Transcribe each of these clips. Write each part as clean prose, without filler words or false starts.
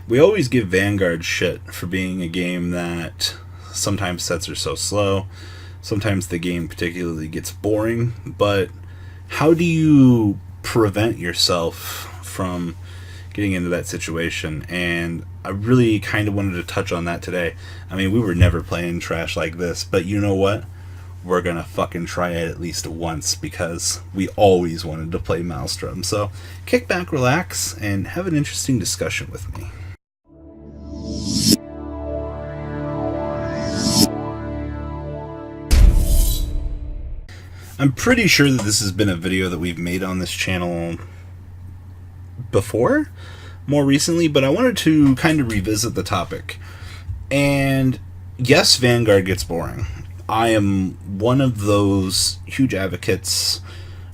We always give Vanguard shit for being a game that sometimes sets are so slow. Sometimes the game particularly gets boring. But how do you prevent yourself from getting into that situation? And I really kind of wanted to touch on that today. I mean, we were never playing trash like this, but you know what? We're gonna fucking try it at least once because we always wanted to play Maelstrom. So kick back, relax, and have an interesting discussion with me. I'm pretty sure that this has been a video that we've made on this channel before, more recently, but I wanted to kind of revisit the topic. And yes, Vanguard gets boring. I am one of those huge advocates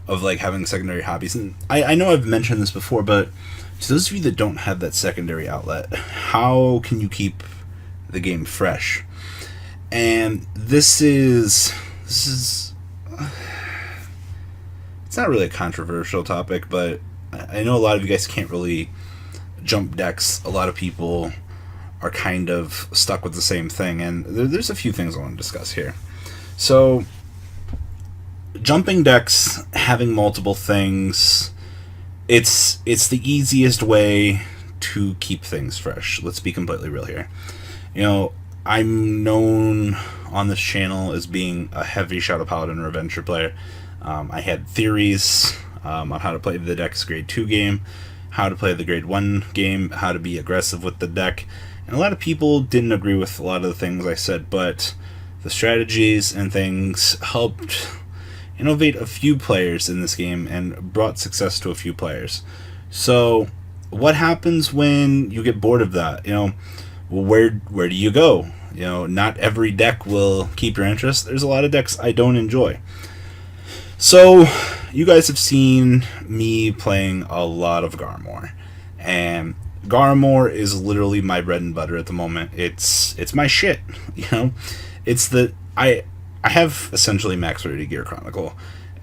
of like having secondary hobbies, and I know I've mentioned this before, but to those of you that don't have that secondary outlet, how can you keep the game fresh? And this is it's not really a controversial topic, but I know a lot of you guys can't really jump decks. A lot of people are kind of stuck with the same thing, and there's a few things I want to discuss here. So, jumping decks, having multiple things, it's the easiest way to keep things fresh. Let's be completely real here. You know, I'm known on this channel as being a heavy Shadow Paladin or Adventure player. I had theories on how to play the deck's Grade 2 game, how to play the Grade 1 game, how to be aggressive with the deck. And a lot of people didn't agree with a lot of the things I said, but the strategies and things helped innovate a few players in this game and brought success to a few players. So what happens when you get bored of that? You know, well, where do you go? You know, not every deck will keep your interest. There's a lot of decks I don't enjoy. So, you guys have seen me playing a lot of Garmor, and Garmor is literally my bread and butter at the moment. It's my shit, you know. It's the I have essentially max rated Gear Chronicle,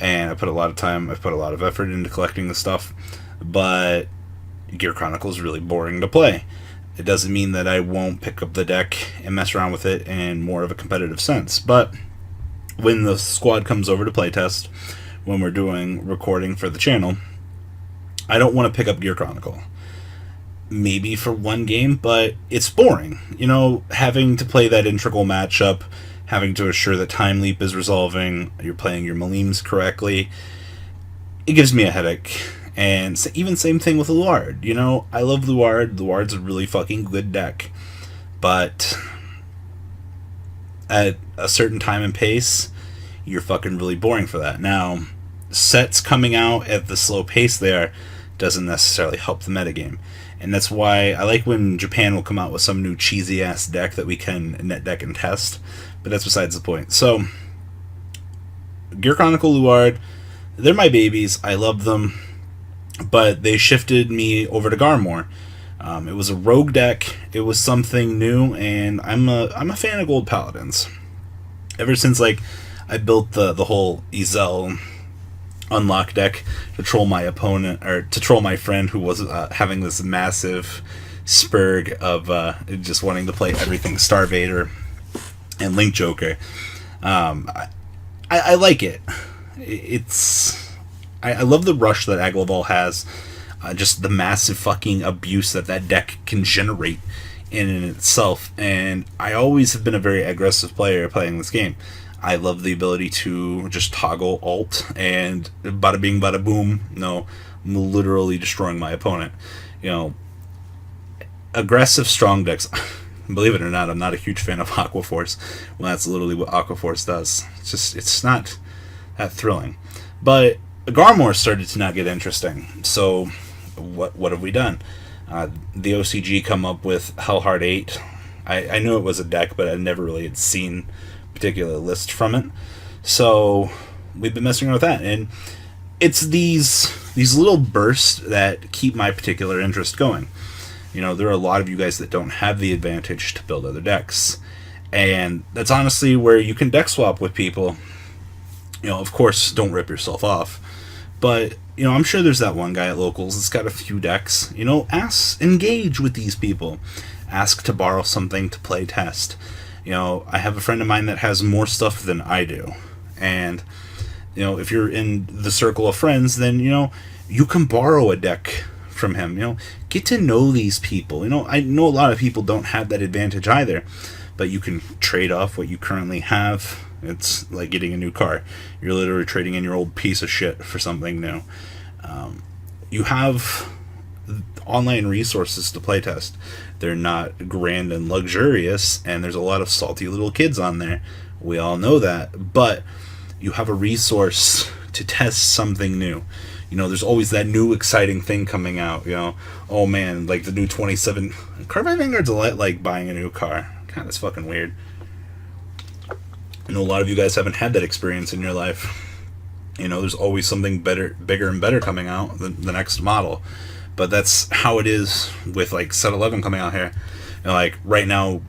and I put a lot of time, I've put a lot of effort into collecting the stuff, but Gear Chronicle is really boring to play. It doesn't mean that I won't pick up the deck and mess around with it in more of a competitive sense, but when the squad comes over to playtest, when we're doing recording for the channel, I don't want to pick up Gear Chronicle. Maybe for one game, but it's boring. You know, having to play that integral matchup, having to assure that Time Leap is resolving, you're playing your Maleems correctly, it gives me a headache. And even same thing with Luard. You know, I love Luard. Luard's a really fucking good deck. But at a certain time and pace, you're fucking really boring for that. Now, sets coming out at the slow pace there doesn't necessarily help the metagame. And that's why I like when Japan will come out with some new cheesy ass deck that we can net deck and test. But that's besides the point. So, Gear Chronicle, Luard, they're my babies. I love them. But they shifted me over to Garmor. It was a rogue deck. It was something new, and I'm a fan of Gold Paladins. Ever since like I built the whole Ezel unlock deck to troll my opponent, or to troll my friend who was having this massive spurg of just wanting to play everything Star Vader and Link Joker. I like it. I love the rush that Aglaval has. Just the massive fucking abuse that deck can generate in itself. And I always have been a very aggressive player playing this game. I love the ability to just toggle alt and bada bing bada boom. No, I'm literally destroying my opponent. You know, aggressive strong decks. Believe it or not, I'm not a huge fan of Aqua Force. Well, that's literally what Aqua Force does. It's not that thrilling. But Garmor started to not get interesting. So, what have we done? The OCG come up with Hellheart 8. I knew it was a deck, but I never really had seen a particular list from it. So, we've been messing around with that. And it's these little bursts that keep my particular interest going. You know, there are a lot of you guys that don't have the advantage to build other decks. And that's honestly where you can deck swap with people. You know, of course, don't rip yourself off. But, you know, I'm sure there's that one guy at locals that's got a few decks. You know, engage with these people. Ask to borrow something to play test. You know, I have a friend of mine that has more stuff than I do. And, you know, if you're in the circle of friends, then, you know, you can borrow a deck from him. You know, get to know these people. You know, I know a lot of people don't have that advantage either, but you can trade off what you currently have. It's like getting a new car. You're literally trading in your old piece of shit for something new. You have online resources to playtest. They're not grand and luxurious, and there's a lot of salty little kids on there. We all know that, but you have a resource to test something new. You know, there's always that new exciting thing coming out, you know. Oh man, like the new 27... Cardfight Vanguard's a lot like buying a new car. God, that's fucking weird. I know a lot of you guys haven't had that experience in your life. You know, there's always something better, bigger and better coming out, the next model. But that's how it is with, like, Set 11 coming out here. You know, like, right now,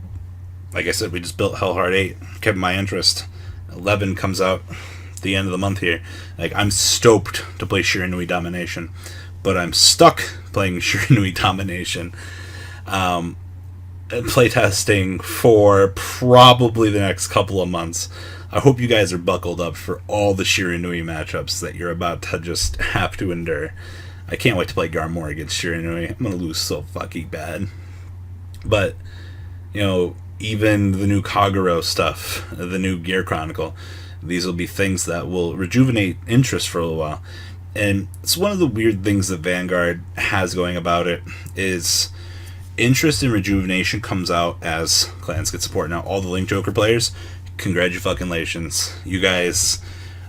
like I said, we just built Hellheart 8, kept my interest. 11 comes out the end of the month here. Like, I'm stoked to play Shiranui Domination, but I'm stuck playing Shiranui Domination. Playtesting for probably the next couple of months. I hope you guys are buckled up for all the Shiranui matchups that you're about to just have to endure. I can't wait to play Garmor against Shiranui. I'm gonna lose so fucking bad. But, you know, even the new Kagero stuff, the new Gear Chronicle, these will be things that will rejuvenate interest for a little while. And it's one of the weird things that Vanguard has going about it is interest and rejuvenation comes out as clans get support. Now, all the Link Joker players, congratulations. You guys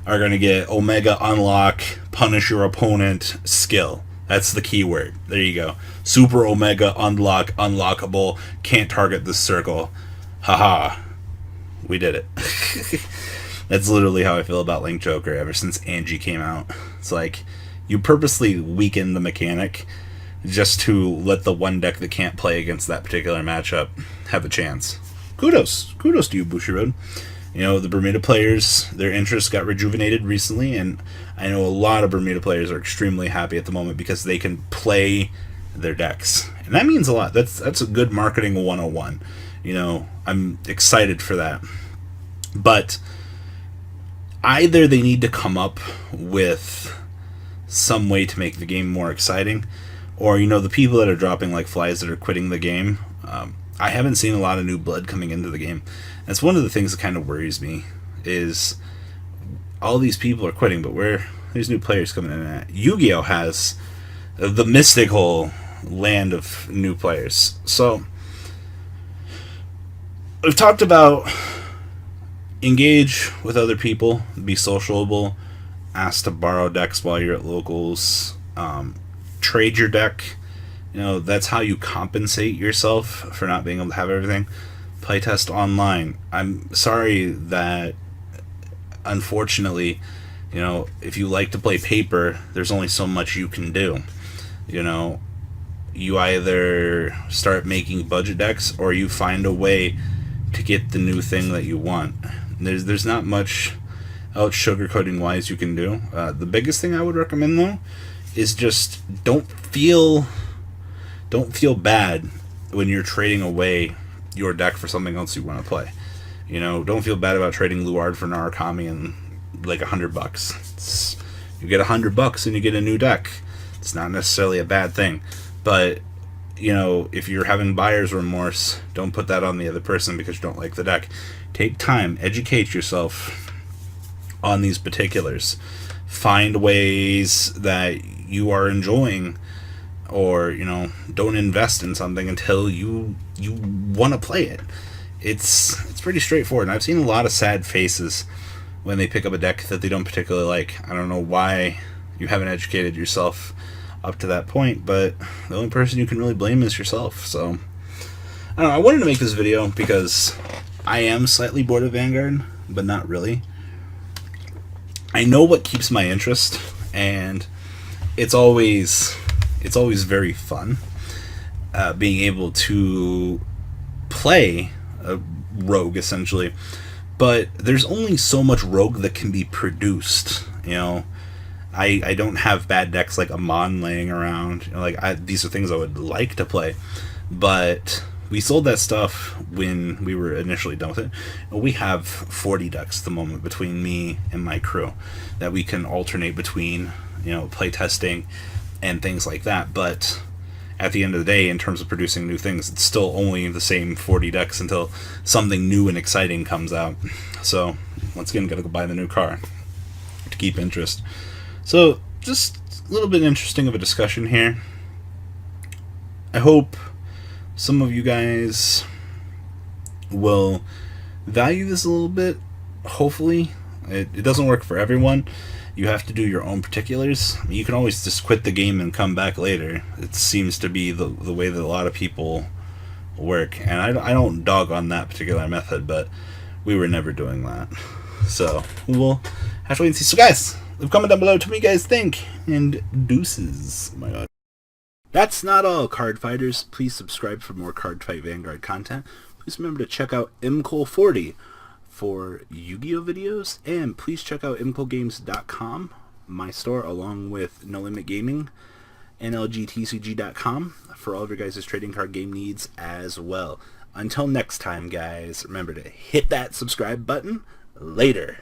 are going to get Omega Unlock, Punish Your Opponent, Skill. That's the key word. There you go. Super Omega Unlock, Unlockable, can't target this circle. Haha. We did it. That's literally how I feel about Link Joker ever since Angie came out. It's like, you purposely weaken the mechanic just to let the one deck that can't play against that particular matchup have a chance. Kudos to you, Bushiroad. You know, the Bermuda players, their interest got rejuvenated recently, and I know a lot of Bermuda players are extremely happy at the moment because they can play their decks. And that means a lot. That's a good marketing 101. You know, I'm excited for that. But either they need to come up with some way to make the game more exciting, or, you know, the people that are dropping like flies that are quitting the game, I haven't seen a lot of new blood coming into the game. That's one of the things that kind of worries me, is all these people are quitting, but there's new players coming in at. Yu-Gi-Oh! Has the mystical land of new players. So, we've talked about engage with other people, be sociable, ask to borrow decks while you're at locals, trade your deck. You know, that's how you compensate yourself for not being able to have everything. Playtest online. I'm sorry that, unfortunately, you know, if you like to play paper, there's only so much you can do. You know, you either start making budget decks or you find a way to get the new thing that you want. There's not much else sugarcoating wise you can do. The biggest thing I would recommend, though, is just don't feel bad when you're trading away your deck for something else you want to play. You know, don't feel bad about trading Luard for Narukami and like $100. You get $100 and you get a new deck. It's not necessarily a bad thing, but you know, if you're having buyer's remorse, don't put that on the other person because you don't like the deck. Take time, educate yourself on these particulars. Find ways that you are enjoying, or, you know, don't invest in something until you want to play it. It's pretty straightforward, and I've seen a lot of sad faces when they pick up a deck that they don't particularly like. I don't know why you haven't educated yourself up to that point, but the only person you can really blame is yourself. So, I don't know, I wanted to make this video because I am slightly bored of Vanguard, but not really. I know what keeps my interest, and it's always very fun being able to play a rogue, essentially. But there's only so much rogue that can be produced, you know. I don't have bad decks like Amon laying around. You know, like these are things I would like to play, but we sold that stuff when we were initially done with it. We have 40 decks at the moment between me and my crew that we can alternate between, you know, play testing and things like that. But at the end of the day, in terms of producing new things, it's still only the same 40 decks until something new and exciting comes out. So once again, gotta go buy the new car to keep interest. So just a little bit interesting of a discussion here. I hope some of you guys will value this a little bit. Hopefully it doesn't work for everyone. You have to do your own particulars. You can always just quit the game and come back later. It seems to be the way that a lot of people work, and I don't dog on that particular method, but we were never doing that. So we'll have to wait and see. So guys, leave a comment down below. Tell me what you guys think, and deuces. Oh my god. That's not all, card fighters. Please subscribe for more Cardfight Vanguard content. Please remember to check out MCole40 for Yu-Gi-Oh videos, and please check out mcolegames.com, my store, along with No Limit Gaming and lgtcg.com for all of your guys' trading card game needs as well. Until next time, guys, remember to hit that subscribe button. Later.